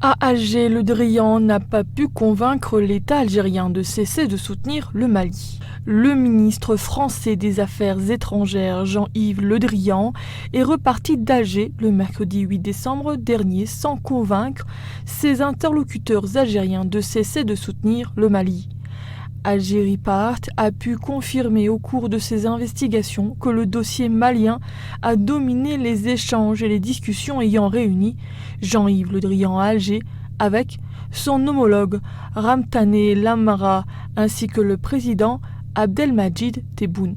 À Alger, Le Drian n'a pas pu convaincre l'État algérien de cesser de soutenir le Mali. Le ministre français des Affaires étrangères, Jean-Yves Le Drian, est reparti d'Alger le mercredi 8 décembre dernier sans convaincre ses interlocuteurs algériens de cesser de soutenir le Mali. Algéripart a pu confirmer au cours de ses investigations que le dossier malien a dominé les échanges et les discussions ayant réuni Jean-Yves Le Drian à Alger avec son homologue Ramtane Lamara ainsi que le président Abdelmadjid Tebboune.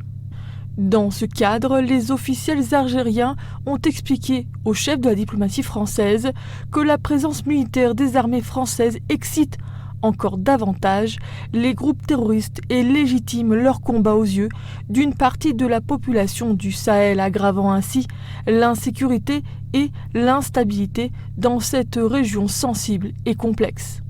Dans ce cadre, les officiels algériens ont expliqué au chef de la diplomatie française que la présence militaire des armées françaises excite encore davantage les groupes terroristes et légitime leur combat aux yeux d'une partie de la population du Sahel, aggravant ainsi l'insécurité et l'instabilité dans cette région sensible et complexe.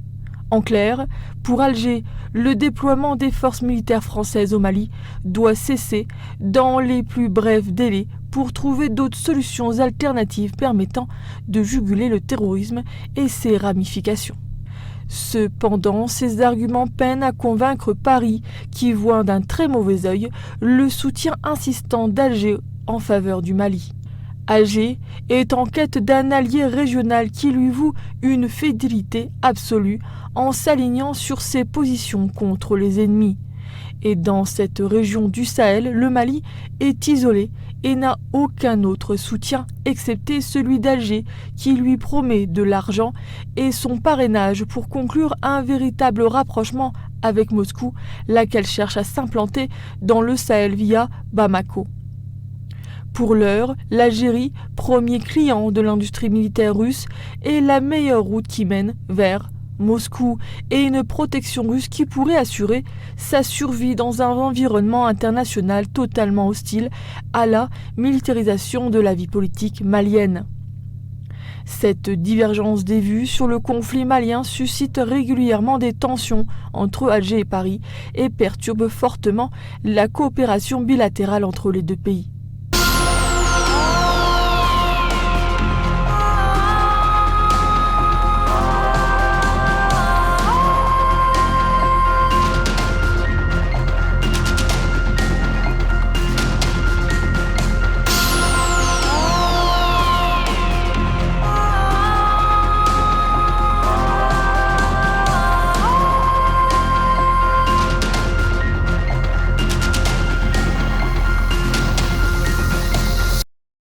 En clair, pour Alger, le déploiement des forces militaires françaises au Mali doit cesser dans les plus brefs délais pour trouver d'autres solutions alternatives permettant de juguler le terrorisme et ses ramifications. Cependant, ces arguments peinent à convaincre Paris, qui voit d'un très mauvais œil le soutien insistant d'Alger en faveur du Mali. Alger est en quête d'un allié régional qui lui voue une fidélité absolue en s'alignant sur ses positions contre les ennemis. Et dans cette région du Sahel, le Mali est isolé et n'a aucun autre soutien excepté celui d'Alger qui lui promet de l'argent et son parrainage pour conclure un véritable rapprochement avec Moscou, laquelle cherche à s'implanter dans le Sahel via Bamako. Pour l'heure, l'Algérie, premier client de l'industrie militaire russe, est la meilleure route qui mène vers Moscou et une protection russe qui pourrait assurer sa survie dans un environnement international totalement hostile à la militarisation de la vie politique malienne. Cette divergence des vues sur le conflit malien suscite régulièrement des tensions entre Alger et Paris et perturbe fortement la coopération bilatérale entre les deux pays.